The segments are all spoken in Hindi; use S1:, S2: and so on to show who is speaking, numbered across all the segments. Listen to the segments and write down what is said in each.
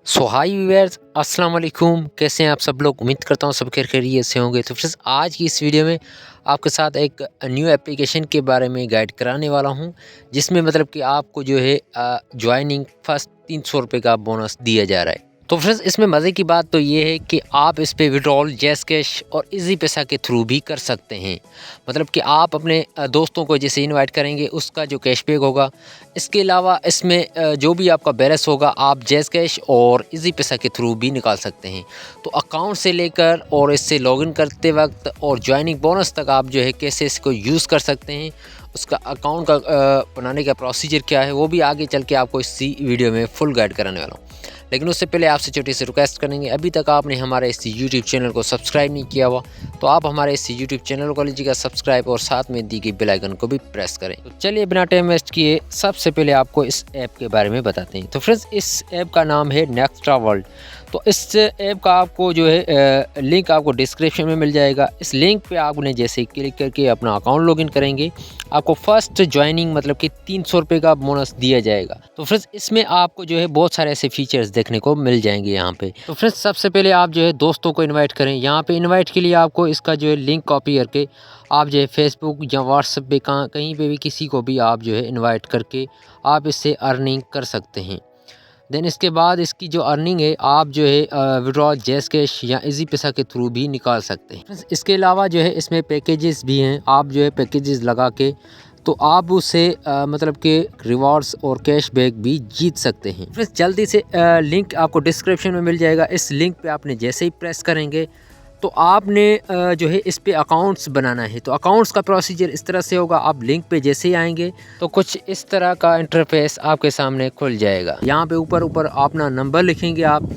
S1: सो हाई व्यूअर्स, अस्सलाम वालेकुम। कैसे हैं आप सब लोग? उम्मीद करता हूँ सब खैरियत से होंगे। तो फ्रेंड्स, आज की इस वीडियो में आपके साथ एक न्यू एप्लीकेशन के बारे में गाइड कराने वाला हूँ, जिसमें मतलब कि आपको जो है ज्वाइनिंग फर्स्ट 300 रुपये का बोनस दिया जा रहा है। तो फ्रेंड्स, इसमें मज़े की बात तो ये है कि आप इस पे विड्रॉल जैज़ कैश और इजी पैसा के थ्रू भी कर सकते हैं। मतलब कि आप अपने दोस्तों को जैसे इनवाइट करेंगे, उसका जो कैशबैक होगा। इसके अलावा इसमें जो भी आपका बैलेंस होगा, आप जैज़ कैश और इजी पैसा के थ्रू भी निकाल सकते हैं। तो अकाउंट से लेकर और इससे लॉगिन करते वक्त और ज्वाइनिंग बोनस तक आप जो है कैसे इसको यूज़ कर सकते हैं, उसका अकाउंट का बनाने का प्रोसीजर क्या है, वो भी आगे चल के आपको इसी वीडियो में फुल गाइड कराने वाला हूँ। लेकिन उससे पहले आपसे छोटी सी रिक्वेस्ट करेंगे, अभी तक आपने हमारे इस यूट्यूब चैनल को सब्सक्राइब नहीं किया हुआ तो आप हमारे इस यूट्यूब चैनल को लीजिएगा सब्सक्राइब और साथ में दी गई बेल आइकन को भी प्रेस करें। तो चलिए बिना टाइम वेस्ट किए सबसे पहले आपको इस ऐप के बारे में बताते हैं। तो फ्रेंड्स, इस ऐप का नाम है नेक्स्ट्रा वर्ल्ड। तो इस ऐप का आपको जो है लिंक आपको डिस्क्रिप्शन में मिल जाएगा। इस लिंक पे आपने जैसे क्लिक करके अपना अकाउंट लॉगिन करेंगे, आपको फर्स्ट ज्वाइनिंग मतलब कि 300 रुपये का बोनस दिया जाएगा। तो फ्रेंड्स, इसमें आपको जो है बहुत सारे ऐसे फीचर्स देखने को मिल जाएंगे यहाँ पे। तो फ्रेंड्स, सबसे पहले आप जो है दोस्तों को इनवाइट करें। यहाँ पे इनवाइट के लिए आपको इसका जो है लिंक कॉपी करके आप जो है फेसबुक या व्हाट्सएप पे कहीं पे भी किसी को भी आप जो है इन्वाइट करके आप इससे अर्निंग कर सकते हैं। देन इसके बाद इसकी जो अर्निंग है, आप जो है विड्रॉल जैज़ कैश या इजी पैसा के थ्रू भी निकाल सकते हैं। इसके अलावा जो है इसमें पैकेजेस भी हैं। आप जो है पैकेजेस लगा के तो आप उससे मतलब कि रिवॉर्ड्स और कैशबैक भी जीत सकते हैं। फ्रेंड्स, जल्दी से लिंक आपको डिस्क्रिप्शन में मिल जाएगा। इस लिंक पे आपने जैसे ही प्रेस करेंगे तो आपने जो है इस पे अकाउंट्स बनाना है। तो अकाउंट्स का प्रोसीजर इस तरह से होगा, आप लिंक पे जैसे ही आएंगे तो कुछ इस तरह का इंटरफेस आपके सामने खुल जाएगा। यहाँ पे ऊपर अपना नंबर लिखेंगे। आप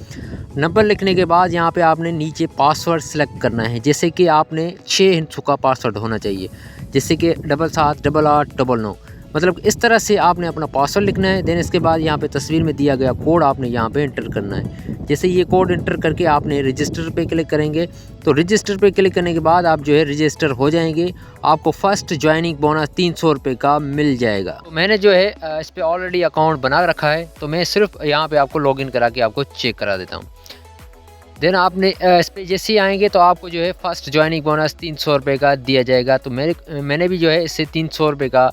S1: नंबर लिखने के बाद यहाँ पे आपने नीचे पासवर्ड सेलेक्ट करना है। जैसे कि आपने 6 हिस्सों का पासवर्ड होना चाहिए, जैसे कि 778889। मतलब इस तरह से आपने अपना पासवर्ड लिखना है। देन इसके बाद यहाँ पे तस्वीर में दिया गया कोड आपने यहाँ पे एंटर करना है। जैसे ये कोड एंटर करके आपने रजिस्टर पे क्लिक करेंगे। तो रजिस्टर पे क्लिक करने के बाद आप जो है रजिस्टर हो जाएंगे। आपको फर्स्ट ज्वाइनिंग बोनस 300 रुपये का मिल जाएगा। तो मैंने जो है इस पर ऑलरेडी अकाउंट बना रखा है, तो मैं सिर्फ यहाँ पर आपको लॉगिन करा के आपको चेक करा देता हूँ। देन आपने इस पर जैसे ही आएंगे तो आपको जो है फर्स्ट ज्वाइनिंग बोनस 300 रुपये का दिया जाएगा। तो मैंने भी जो है इससे 300 रुपये का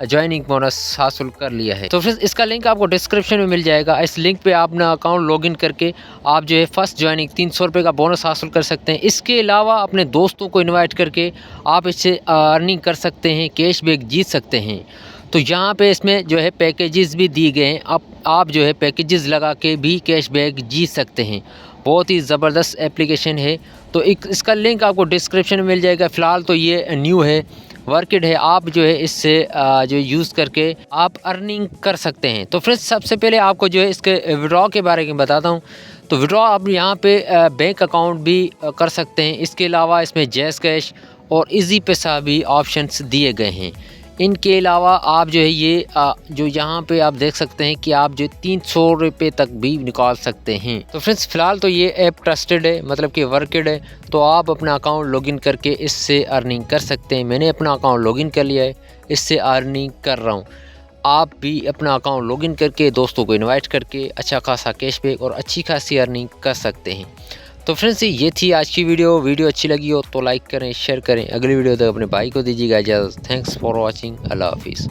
S1: ज्वाइनिंग बोनस हासिल कर लिया है। तो फिर इसका लिंक आपको डिस्क्रिप्शन में मिल जाएगा। इस लिंक पे अपना अकाउंट लॉगिन करके आप जो है फर्स्ट ज्वाइनिंग 300 रुपये का बोनस हासिल कर सकते हैं। इसके अलावा अपने दोस्तों को इनवाइट करके आप इससे अर्निंग कर सकते हैं, कैशबैक जीत सकते हैं। तो यहाँ पे इसमें जो है पैकेजेस भी दिए गए हैं। आप जो है पैकेजेस लगा के भी कैशबैक जीत सकते हैं। बहुत ही ज़बरदस्त एप्लीकेशन है। तो इसका लिंक आपको डिस्क्रिप्शन में मिल जाएगा। फ़िलहाल तो ये न्यू है, वर्किड है। आप जो है इससे जो यूज़ करके आप अर्निंग कर सकते हैं। तो फ्रेंड्स, सबसे पहले आपको जो है इसके विड्रॉ के बारे में बताता हूँ। तो विड्रॉ आप यहाँ पे बैंक अकाउंट भी कर सकते हैं। इसके अलावा इसमें जैज़ कैश और इजी पैसा भी ऑप्शंस दिए गए हैं। इनके अलावा आप जो है ये जो यहाँ पे आप देख सकते हैं कि आप जो 300 रुपये तक भी निकाल सकते हैं। तो फ्रेंड्स, फ़िलहाल तो ये ऐप ट्रस्टेड है, मतलब कि वर्किड है। तो आप अपना अकाउंट लॉगिन करके इससे अर्निंग कर सकते हैं। मैंने अपना अकाउंट लॉगिन कर लिया है, इससे अर्निंग कर रहा हूँ। आप भी अपना अकाउंट लॉगिन करके दोस्तों को इनवाइट करके अच्छा खासा कैशबैक और अच्छी खासी अर्निंग कर सकते हैं। तो फ्रेंड्स, ये थी आज की वीडियो अच्छी लगी हो तो लाइक करें, शेयर करें। अगली वीडियो तक अपने भाई को दीजिएगा इजाज़त। Thanks for watching. अल्लाह हाफिज़।